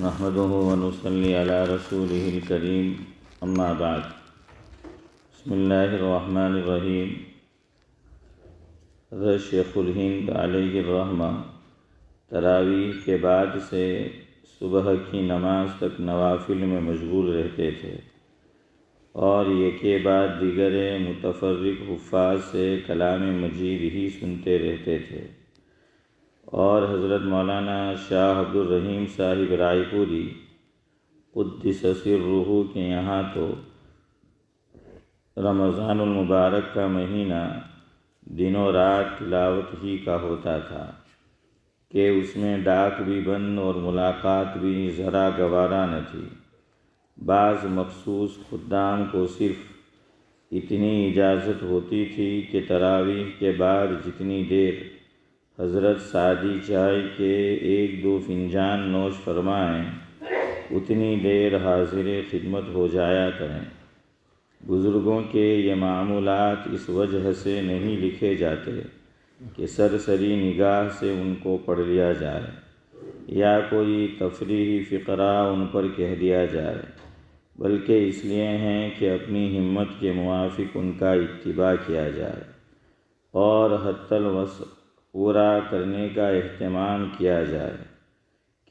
نحمده ونصلي على رسوله الكريم اما بعد بسم اللہ الرحمن الرحیم۔ حضرت شیخ الہند علیہ الرحمہ تراویح کے بعد سے صبح کی نماز تک نوافل میں مشغول رہتے تھے اور یہ کے بعد دیگر متفرق حفاظ سے کلام مجید ہی سنتے رہتے تھے، اور حضرت مولانا شاہ عبد الرحیم صاحب رائے پوری قدس سرہ کے یہاں تو رمضان المبارک کا مہینہ دنوں رات تلاوت ہی کا ہوتا تھا کہ اس میں ڈاک بھی بند اور ملاقات بھی ذرا گوارا نہ تھی۔ بعض مخصوص خدام کو صرف اتنی اجازت ہوتی تھی کہ تراویح کے بعد جتنی دیر حضرت سادی چائے کے 1-2 فنجان نوش فرمائیں اتنی دیر حاضر خدمت ہو جایا کریں۔ بزرگوں کے یہ معمولات اس وجہ سے نہیں لکھے جاتے کہ سرسری نگاہ سے ان کو پڑھ لیا جائے یا کوئی تفریحی فقرہ ان پر کہہ دیا جائے، بلکہ اس لیے ہیں کہ اپنی ہمت کے موافق ان کا اتباع کیا جائے اور حتی الوسع پورا کرنے کا اہتمام کیا جائے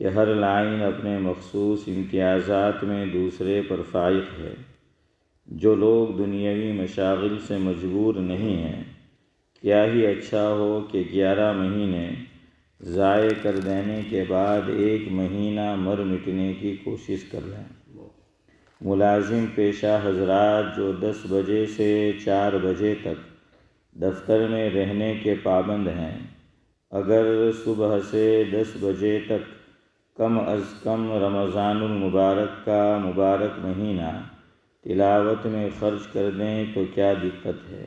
کہ ہر لائن اپنے مخصوص امتیازات میں دوسرے پر فائق ہے۔ جو لوگ دنیاوی مشاغل سے مجبور نہیں ہیں، کیا ہی اچھا ہو کہ 11 مہینے ضائع کر دینے کے بعد 1 مہینہ مر مٹنے کی کوشش کر لیں۔ ملازم پیشہ حضرات جو 10 بجے سے 4 بجے تک دفتر میں رہنے کے پابند ہیں، اگر صبح سے 10 بجے تک کم از کم رمضان المبارک کا مبارک مہینہ تلاوت میں خرچ کر دیں تو کیا دقت ہے؟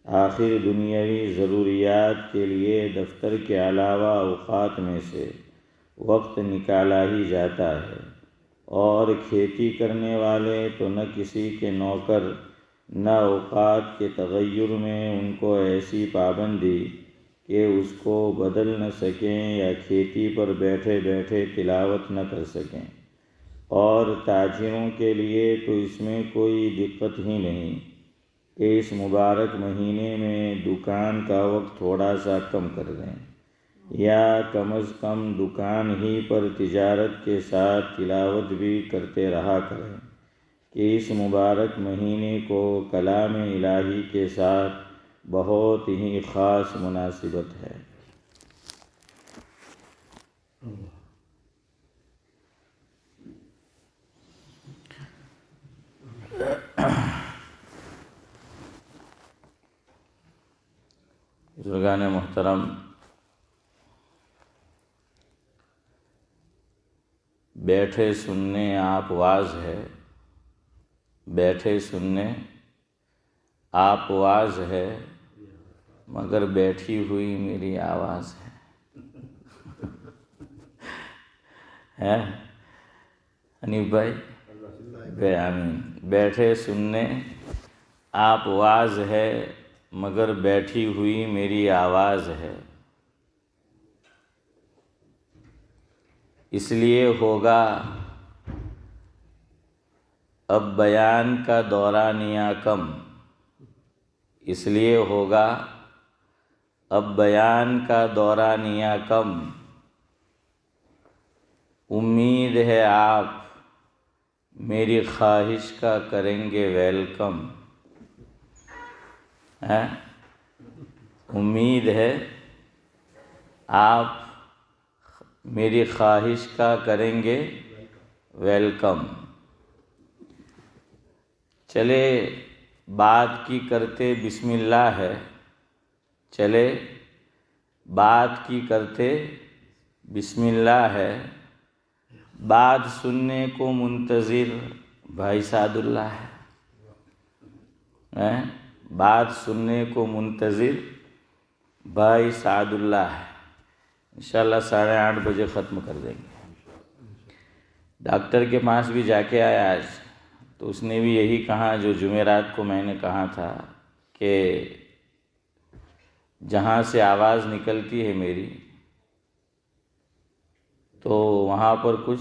آخر دنیاوی ضروریات کے لیے دفتر کے علاوہ اوقات میں سے وقت نکالا ہی جاتا ہے، اور کھیتی کرنے والے تو نہ کسی کے نوکر، نہ اوقات کے تغیر میں ان کو ایسی پابندی کہ اس کو بدل نہ سکیں یا کھیتی پر بیٹھے بیٹھے تلاوت نہ کر سکیں، اور تاجروں کے لیے تو اس میں کوئی دقت ہی نہیں کہ اس مبارک مہینے میں دکان کا وقت تھوڑا سا کم کر دیں یا کم از کم دکان ہی پر تجارت کے ساتھ تلاوت بھی کرتے رہا کریں کہ اس مبارک مہینے کو کلام الہی کے ساتھ بہت ہی خاص مناسبت ہے۔ بزرگان محترم، بیٹھے سننے آپ واز ہے، بیٹھے سننے آپ واز ہے، مگر بیٹھی ہوئی میری آواز ہے۔ حنیف بھائی آمین۔ بیٹھے سننے آپ واز ہے، مگر بیٹھی ہوئی میری آواز ہے، اس لیے ہوگا اب بیان کا دورانیہ کم، اس لیے ہوگا اب بیان کا دورانیہ کم، امید ہے آپ میری خواہش کا کریں گے ویلکم۔ امید ہے آپ میری خواہش کا کریں گے ویلکم۔ چلے بات کی کرتے بسم اللہ ہے، چلے بات کی کرتے بسم اللہ ہے، بات سننے کو منتظر بھائی سعد اللہ ہے، بات سننے کو منتظر بھائی سعد اللہ ہے۔ انشاءاللہ 8:30 بجے ختم کر دیں گے۔ ڈاکٹر کے پاس بھی جا کے آیا آج، تو اس نے بھی یہی کہا جو جمعرات کو میں نے کہا تھا کہ جہاں سے آواز نکلتی ہے میری تو وہاں پر کچھ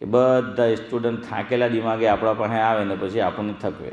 કે બધા સ્ટુડન્ટ થાકેલા દિમાગે આપણા પાસે આવે ને પછી આપણને થકવે।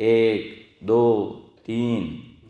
1 2 3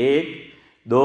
1 2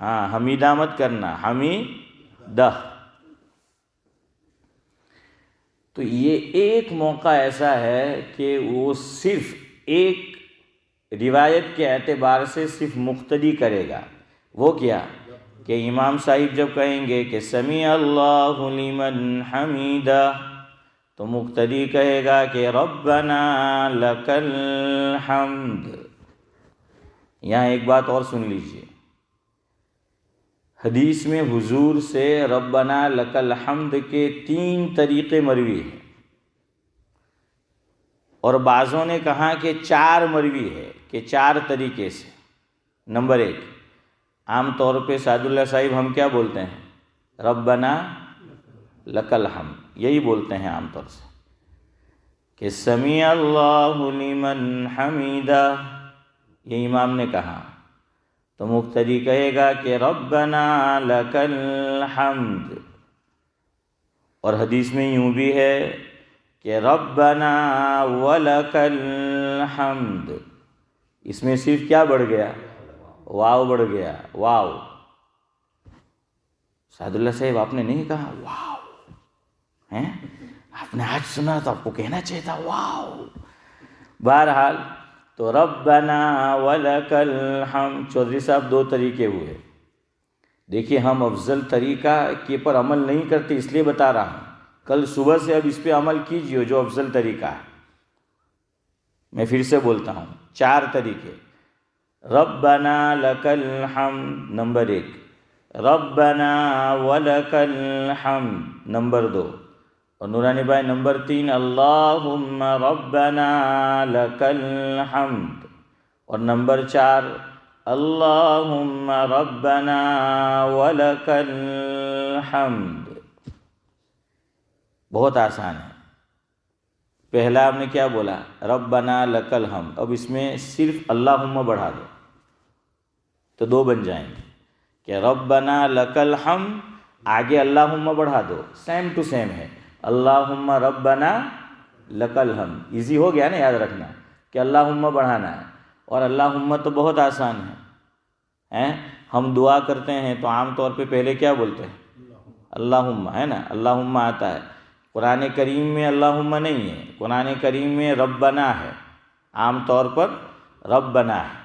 ہاں حمیدہ مت کرنا، حمیدہ. تو یہ ایک موقع ایسا ہے کہ وہ صرف ایک روایت کے اعتبار سے صرف مقتدی کرے گا. وہ کیا کہ امام صاحب جب کہیں گے کہ سمیع اللہ لمن حمیدہ، تو مقتدی کہے گا کہ ربنا لک الحمد. یہاں ایک بات اور سن لیجئے، حدیث میں حضور سے ربنا لک الحمد کے 3 طریقے مروی ہیں، اور بعضوں نے کہا کہ 4 مروی ہے، کہ 4 طریقے سے. نمبر 1، عام طور پہ سعد اللہ صاحب ہم کیا بولتے ہیں؟ ربنا لک الحمد، یہی بولتے ہیں عام طور سے، کہ سمیع اللہ لمن حمیدہ، یہ امام نے کہا. تو مقتدی کہے گا کہ ربنا لک الحمد. اور حدیث میں یوں بھی ہے کہ ربنا ولک الحمد. اس میں صرف کیا بڑھ گیا؟ واو بڑھ گیا، واو. سعد اللہ صاحب آپ نے نہیں کہا واو ہیں، آپ نے آج سنا تو آپ کو کہنا چاہیے تھا واو. بہرحال تو ربنا ولک الحمد. چودھری صاحب 2 طریقے ہوئے. دیکھیے ہم افضل طریقہ کے پر عمل نہیں کرتے، اس لیے بتا رہا ہوں. کل صبح سے اب اس پہ عمل کیجیے جو افضل طریقہ ہے. میں پھر سے بولتا ہوں، 4 طریقے. ربنا لک الحمد نمبر 1، ربنا ولک الحمد نمبر 2، اور نورانی بھائی نمبر 3 اللہم ربنا لک الحمد، اور نمبر 4 اللہم ربنا ولک الحمد. بہت آسان ہے. پہلا ہم نے کیا بولا؟ ربنا لک الحمد. اب اس میں صرف اللہم بڑھا دو تو 2 بن جائیں گے، کہ ربنا لک الحمد آگے اللہم بڑھا دو، سیم ٹو سیم ہے. اللہم ربنا لک الحمد ایزی ہو گیا نا، یاد رکھنا کہ اللہم بڑھانا ہے. اور اللہم تو بہت آسان ہے. ہم دعا کرتے ہیں تو عام طور پہ پہلے کیا بولتے ہیں؟ اللہم، ہے نا. اللہم آتا ہے. قرآن کریم میں اللہم نہیں ہے، قرآن کریم میں ربنا ہے. عام طور پر ربنا ہے،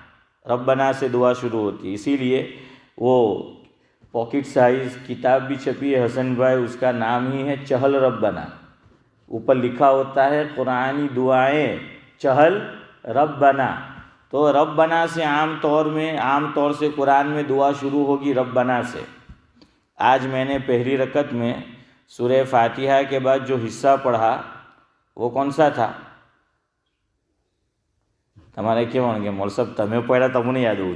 ربنا سے دعا شروع ہوتی ہے. اسی لیے وہ پاکٹ سائز کتاب بھی چھپی ہے حسن بھائی، اس کا نام ہی ہے چہل ربنا. اوپر لکھا ہوتا ہے قرآنی دعائیں چہل ربنا. تو ربنا سے عام طور سے قرآن میں دعا شروع ہوگی ربنا سے. آج میں نے پہلی رکعت میں سورہ فاتحہ کے بعد جو حصہ پڑھا وہ کون سا تھا؟ تمہارے کیوں ہوں گے مول صاحب، تمہیں پڑھا تم نہیں یاد ہوئی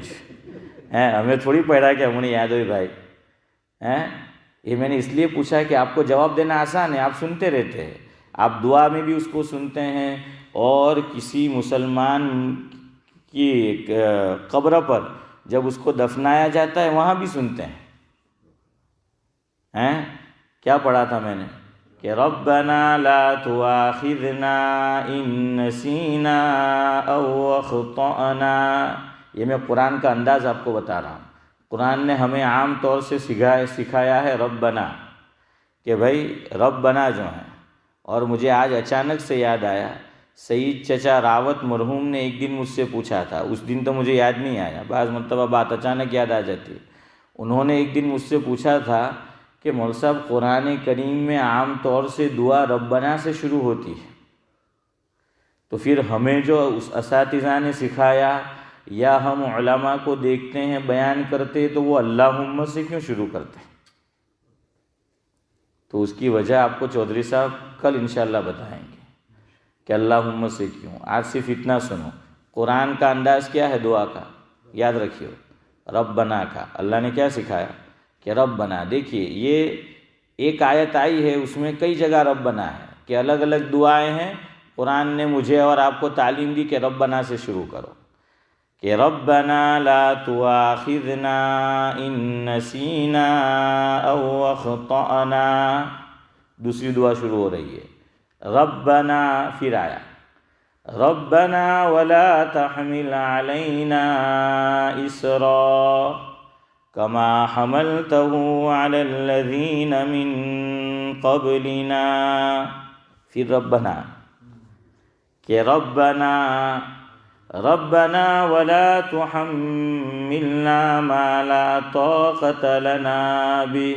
ہیں، ہمیں تھوڑی پڑھا کہ ہمیں یاد ہوئی بھائی ہیں. یہ میں نے اس لیے پوچھا کہ آپ کو جواب دینا آسان ہے، آپ سنتے رہتے ہیں. آپ دعا میں بھی اس کو سنتے ہیں، اور کسی مسلمان کی قبر پر جب اس کو دفنایا جاتا ہے وہاں بھی سنتے ہیں. کیا پڑھا تھا میں نے؟ کہ ربنا لا تؤاخذنا ان نسینا او اخطأنا. یہ میں قرآن کا انداز آپ کو بتا رہا ہوں. قرآن نے ہمیں عام طور سے سکھایا ہے ربنا، کہ بھائی ربنا جو ہے. اور مجھے آج اچانک سے یاد آیا، سعید چچا راوت مرحوم نے ایک دن مجھ سے پوچھا تھا. اس دن تو مجھے یاد نہیں آیا، بعض مرتبہ بات اچانک یاد آ جاتی ہے. انہوں نے ایک دن مجھ سے پوچھا تھا کہ مول صاحب قرآن کریم میں عام طور سے دعا ربنا سے شروع ہوتی ہے، تو پھر ہمیں جو اس اساتذہ نے سکھایا یا ہم علماء کو دیکھتے ہیں بیان کرتے تو وہ اللہم سے کیوں شروع کرتے ہیں؟ تو اس کی وجہ آپ کو چودھری صاحب کل انشاءاللہ بتائیں گے کہ اللہم سے کیوں. آج صرف اتنا سنو، قرآن کا انداز کیا ہے دعا کا؟ یاد رکھیے ربنا کا. اللہ نے کیا سکھایا؟ کہ ربنا. دیکھیے یہ ایک آیت آئی ہے، اس میں کئی جگہ ربنا ہے، کہ الگ الگ دعائیں ہیں. قرآن نے مجھے اور آپ کو تعلیم دی کہ ربنا سے شروع کرو، کہ ربنا لا تؤاخذنا ان نسینا او اخطأنا. دوسری دعا شروع ہو رہی ہے ربنا، پھر آیا ربنا ولا تحمل علينا اسرا. كما حملته على الذين من قبلنا. پھر ربنا کہ ربنا ولا تحملنا ما لا طاقة لنا به.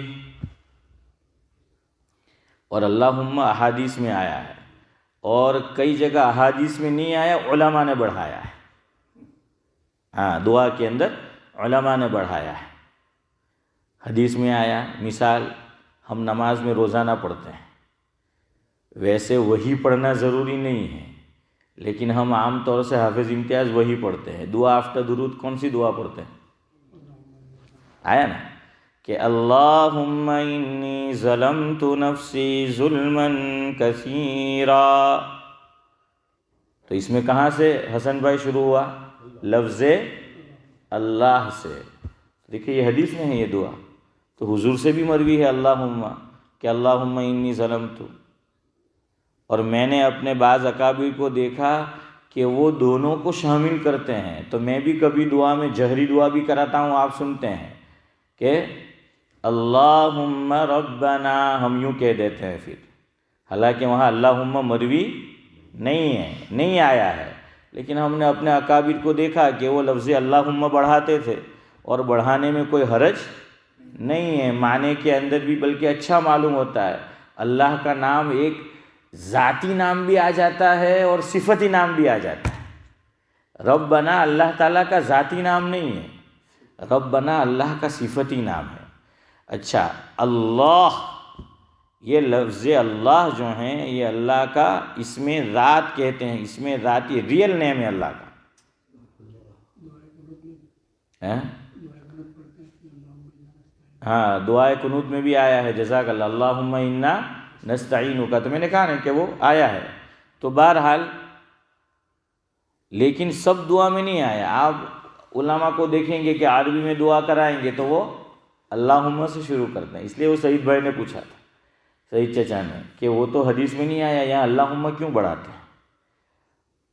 اور اللہم احادیث میں آیا ہے، اور کئی جگہ احادیث میں نہیں آیا، علماء نے بڑھایا ہے. ہاں، دعا کے اندر علماء نے بڑھایا ہے. حدیث میں آیا، مثال ہم نماز میں روزانہ پڑھتے ہیں، ویسے وہی پڑھنا ضروری نہیں ہے، لیکن ہم عام طور سے حافظ امتیاز وہی پڑھتے ہیں. دعا آفٹر درود کون سی دعا پڑھتے ہیں؟ آیا نا کہ اللہم انی ظلمت نفسی ظلما کثیرا. تو اس میں کہاں سے حسن بھائی شروع ہوا؟ لفظ اللہ سے. دیکھیں یہ حدیث میں ہے یہ دعا، تو حضور سے بھی مروی ہے اللہم، کہ اللہم انی ظلمت. اور میں نے اپنے بعض اکابر کو دیکھا کہ وہ دونوں کو شامل کرتے ہیں. تو میں بھی کبھی دعا میں جہری دعا بھی کراتا ہوں، آپ سنتے ہیں کہ اللہم ربنا، ہم یوں کہہ دیتے ہیں پھر، حالانکہ وہاں اللہم مروی نہیں ہے، نہیں آیا ہے، لیکن ہم نے اپنے اکابر کو دیکھا کہ وہ لفظ اللہم بڑھاتے تھے، اور بڑھانے میں کوئی حرج نہیں ہے، معنی کے اندر بھی بلکہ اچھا معلوم ہوتا ہے. اللہ کا نام ایک ذاتی نام بھی آ جاتا ہے اور صفتی نام بھی آ جاتا ہے. ربنا اللہ تعالیٰ کا ذاتی نام نہیں ہے، ربنا اللہ کا صفتی نام ہے. اچھا، اللہ، یہ لفظ اللہ جو ہیں یہ اللہ کا اسم ذات کہتے ہیں، اسم ذاتی، ریئل نیم ہے اللہ کا. ہاں، دعائے قنوت میں بھی آیا ہے، جزاک اللہ، اللہم انا نستعینک. تو میں نے کہا نا کہ وہ آیا ہے. تو بہرحال لیکن سب دعا میں نہیں آیا. آپ علماء کو دیکھیں گے کہ عربی میں دعا کرائیں گے تو وہ اللہم سے شروع کرتے ہیں. اس لیے وہ سعید بھائی نے پوچھا تھا، سعید چچا نے، کہ وہ تو حدیث میں نہیں آیا، یہاں اللہم کیوں بڑھاتے ہیں؟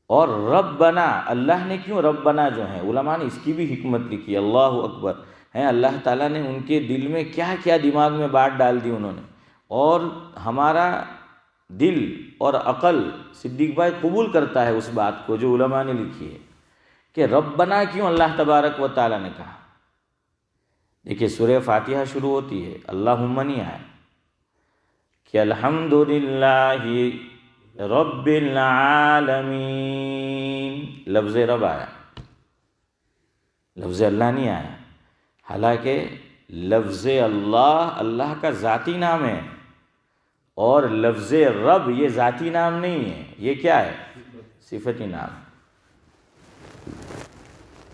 اور ربنا، اللہ نے کیوں ربنا جو ہے، علماء نے اس کی بھی حکمت لکھی. اللہ اکبر ہیں، اللہ تعالیٰ نے ان کے دل میں کیا کیا دماغ میں بات ڈال دی انہوں نے. اور ہمارا دل اور عقل صدیق بھائی قبول کرتا ہے اس بات کو جو علماء نے لکھی ہے کہ ربنا کیوں اللہ تبارک و تعالیٰ نے کہا. دیکھیے سورہ فاتحہ شروع ہوتی ہے اللہم نہیں آیا کہ الحمدللہ رب العالمین، لفظ رب آیا، لفظ اللہ نہیں آیا. حالانکہ لفظ اللہ اللہ کا ذاتی نام ہے، اور لفظ رب یہ ذاتی نام نہیں ہے، یہ کیا ہے؟ صفتی نام.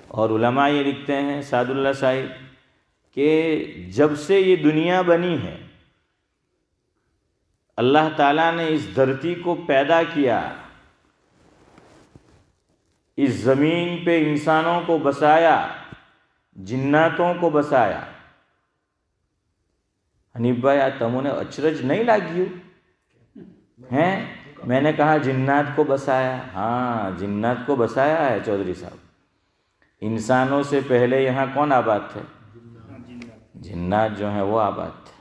اور علماء یہ لکھتے ہیں، سعد اللہ صاحب، کہ جب سے یہ دنیا بنی ہے اللہ تعالیٰ نے اس دھرتی کو پیدا کیا، اس زمین پہ انسانوں کو بسایا، جناتوں کو بسایا. حنیف بھائی تمہوں نے اچرج نہیں لاگیو ہیں؟ میں نے کہا جنات کو بسایا. ہاں، جنات کو بسایا ہے چودھری صاحب. انسانوں سے پہلے یہاں کون آباد تھے؟ جنات جو ہیں وہ آباد تھے.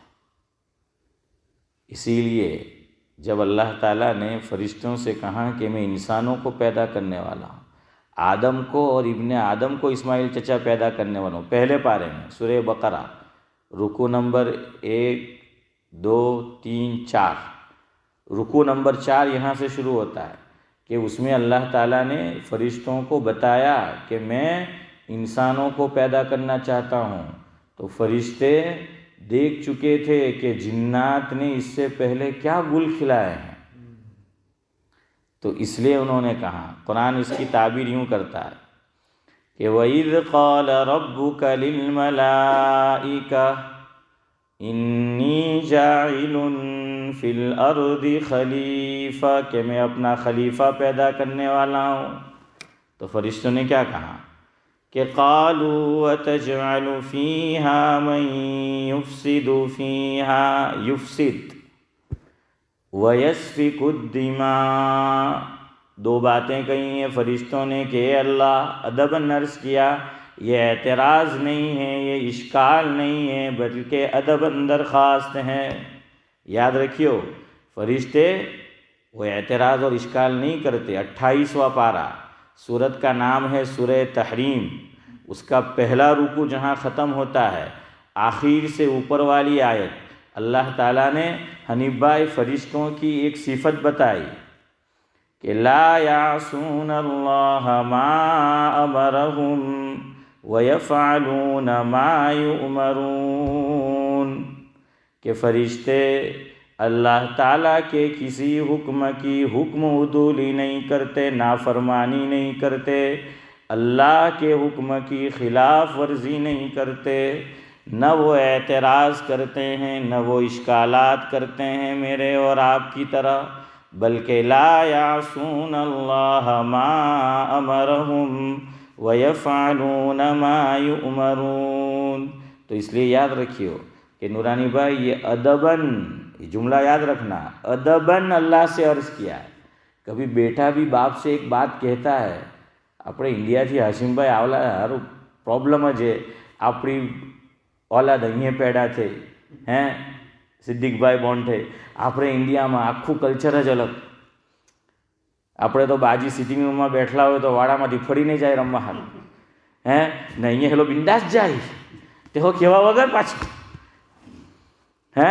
اسی لیے جب اللہ تعالیٰ نے فرشتوں سے کہا کہ میں انسانوں کو پیدا کرنے والا ہوں، آدم کو اور ابن آدم کو اسماعیل چچا پیدا کرنے والا ہوں، پہلے پارے میں سورہ بقرہ رکوع نمبر 1 2 3 4، رکوع نمبر 4 یہاں سے شروع ہوتا ہے کہ اس میں اللہ تعالیٰ نے فرشتوں کو بتایا کہ میں انسانوں کو پیدا کرنا چاہتا ہوں. تو فرشتے دیکھ چکے تھے کہ جنات نے اس سے پہلے کیا گل کھلائے ہیں، تو اس لیے انہوں نے کہا. قرآن اس کی تعبیر یوں کرتا ہے کہ وَإِذْ قَالَ رَبُّكَ لِلْمَلَائِكَةِ إِنِّي جَاعِلٌ فِي الْأَرْضِ خَلِيفَةً، کہ میں اپنا خلیفہ پیدا کرنے والا ہوں. تو فرشتوں نے کیا کہا کہ قَالُوا وَتَجْعَلُ فِيهَا مَن يُفْسِدُ فِيهَا يُفْسِدُ وَيَسْفِكُ الدِّمَاءَ. دو باتیں کہی ہیں فرشتوں نے کہ اے اللہ، ادب عرض کیا یہ اعتراض نہیں ہے، یہ اشکال نہیں ہے، بلکہ ادباً درخواست ہے۔ یاد رکھیو، فرشتے وہ اعتراض اور اشکال نہیں کرتے۔ 28واں پارہ، سورت کا نام ہے سورہ تحریم، اس کا پہلا رکوع جہاں ختم ہوتا ہے، آخر سے اوپر والی آیت اللہ تعالیٰ نے حنیف بھائی فرشتوں کی ایک صفت بتائی کہ لا یعصون اللہ ما امرہم ویفعلون ما یؤمرون، کہ فرشتے اللہ تعالیٰ کے کسی حکم کی حکم عدولی نہیں کرتے، نافرمانی نہیں کرتے، اللہ کے حکم کی خلاف ورزی نہیں کرتے، نہ وہ اعتراض کرتے ہیں، نہ وہ اشکالات کرتے ہیں میرے اور آپ کی طرح، بلکہ لا یعصون اللہ ما امرہم ویفعلون ما یؤمرون۔ تو اس لیے یاد رکھیو کہ نورانی بھائی یہ ادباً، یہ جملہ یاد رکھنا، ادباً اللہ سے عرض کیا ہے۔ کبھی بیٹا بھی باپ سے ایک بات کہتا ہے، આપણે ઇન્ડિયાથી હાશિમભાઈ આવલા સારું પ્રોબ્લેમ જ છે, આપણી ઓલાદ અહીંયા પેદા થઈ, હે સિદ્દીકભાઈ બોન્ઠે, આપણે ઇન્ડિયામાં આખું કલ્ચર જ અલગ। આપણે તો બાજી સિટિંગ રૂમમાં બેઠલા હોય તો વાડામાંથી ફરીને જાય રમવા હારું, હે ને અહીંયા હેલો બિંદાસ જાય, તેઓ કહેવા વગર પાછું, હે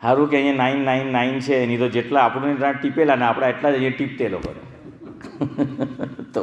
સારું કે અહીંયા 999 છે, નહીં તો જેટલા આપણને ત્યાં ટીપેલા ને આપણે એટલા જ અહીંયા ટીપતે લોકોને। તો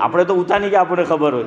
આપણે તો ઉતાની કે આપણને ખબર હોય,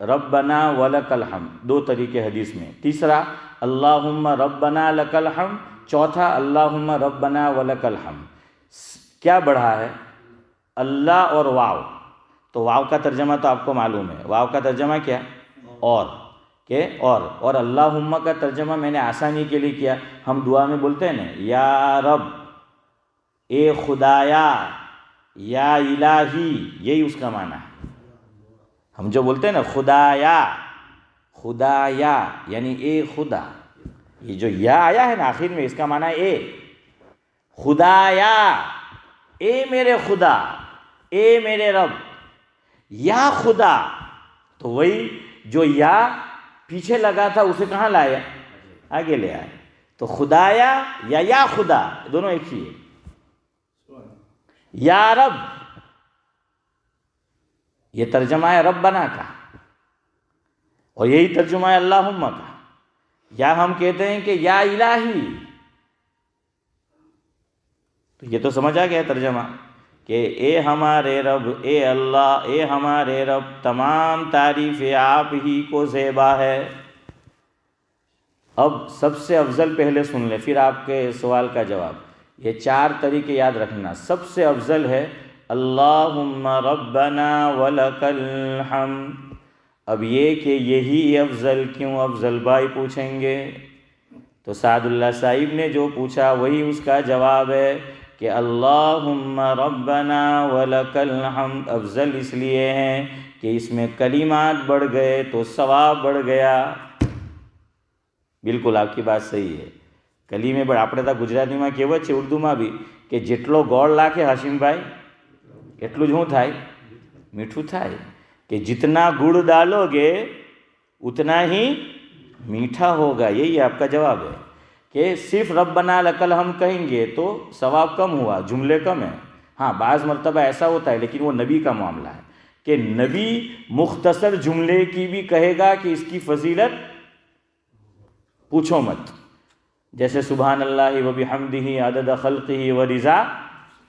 ربنا ولک الحمد، دو طریقے حدیث میں. تیسرا اللہم ربنا لک الحمد، چوتھا اللہم ربنا ولک الحمد. کیا بڑھا ہے؟ اللہ اور واو. تو واو کا ترجمہ تو آپ کو معلوم ہے. واو کا ترجمہ کیا؟ اور کہ اور اللہم کا ترجمہ میں نے آسانی کے لیے کیا. ہم دعا میں بولتے ہیں نا یا رب، اے خدایا، یا الہی، یہی اس کا معنی ہے. ہم جو بولتے ہیں نا خدایا، خدایا یعنی اے خدا، یہ جو یا آیا ہے نا آخر میں، اس کا معنی ہے اے خدایا، اے میرے خدا، اے میرے رب، یا خدا. تو وہی جو یا پیچھے لگا تھا اسے کہاں لایا؟ آگے لے آئے. تو خدایا یا خدا دونوں ایک ہی ہے. یا رب یہ ترجمہ ہے ربنا کا، اور یہی ترجمہ ہے اللہم کا. یا ہم کہتے ہیں کہ یا الہی، تو یہ تو سمجھ آ گیا ترجمہ کہ اے ہمارے رب، اے اللہ، اے ہمارے رب، تمام تعریفیں آپ ہی کو زیبا ہے. اب سب سے افضل پہلے سن لیں، پھر آپ کے سوال کا جواب. یہ 4 طریقے یاد رکھنا. سب سے افضل ہے اللہم ربنا ولک الحمد. اب یہ کہ یہی افضل کیوں؟ افضل بھائی پوچھیں گے. تو سعد اللہ صاحب نے جو پوچھا وہی اس کا جواب ہے کہ اللہم ربنا ولک الحمد افضل اس لیے ہیں کہ اس میں کلمات بڑھ گئے تو ثواب بڑھ گیا. بالکل آپ کی بات صحیح ہے. کلیمے بڑھ આપણે તો ગુજરાતીમાં કહેવત છે, ઉર્દુમાં બી, કે જેટલો ગોળ લાખે હાશિમભાઈ એટલું જ શું થાય? મીઠું થાય. کہ جتنا گڑ ڈالو گے اتنا ہی میٹھا ہوگا. یہی آپ کا جواب ہے کہ صرف ربنا لک الحمد کہیں گے تو ثواب کم ہوا، جملے کم ہیں. ہاں بعض مرتبہ ایسا ہوتا ہے، لیکن وہ نبی کا معاملہ ہے کہ نبی مختصر جملے کی بھی کہے گا کہ اس کی فضیلت پوچھو مت. جیسے سبحان اللہ و بحمدہ عدد خلقہ و رضا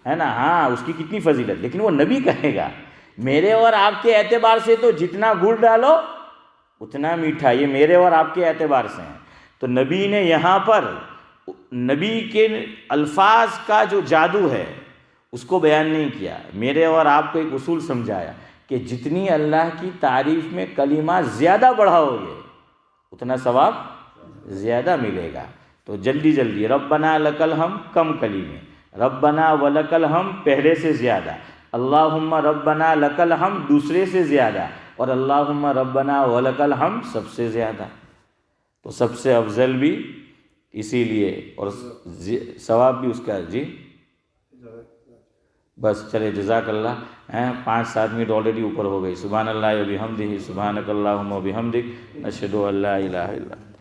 ہے نا، ہاں اس کی کتنی فضیلت، لیکن وہ نبی کہے گا. میرے اور آپ کے اعتبار سے تو جتنا گڑ ڈالو اتنا میٹھا، یہ میرے اور آپ کے اعتبار سے ہیں. تو نبی نے یہاں پر نبی کے الفاظ کا جو جادو ہے اس کو بیان نہیں کیا. میرے اور آپ کو ایک اصول سمجھایا کہ جتنی اللہ کی تعریف میں کلمات زیادہ بڑھاؤ گے اتنا ثواب زیادہ ملے گا. تو جلدی جلدی ربنا لک الحمد کم کلمے، ربنا ولک الحمد پہلے سے زیادہ، اللہم ربنا لک الحمد دوسرے سے زیادہ، اور اللہم ربنا ولک الحمد سب سے زیادہ. تو سب سے افضل بھی اسی لیے، اور ثواب بھی اس کا. جی بس چلے، جزاک اللہ. 5-7 منٹ آلریڈی اوپر ہو گئی. سبحان اللہ و بحمدہ، سبحانک اللہم و بحمدک، نشہد ان لا الہ الا انت.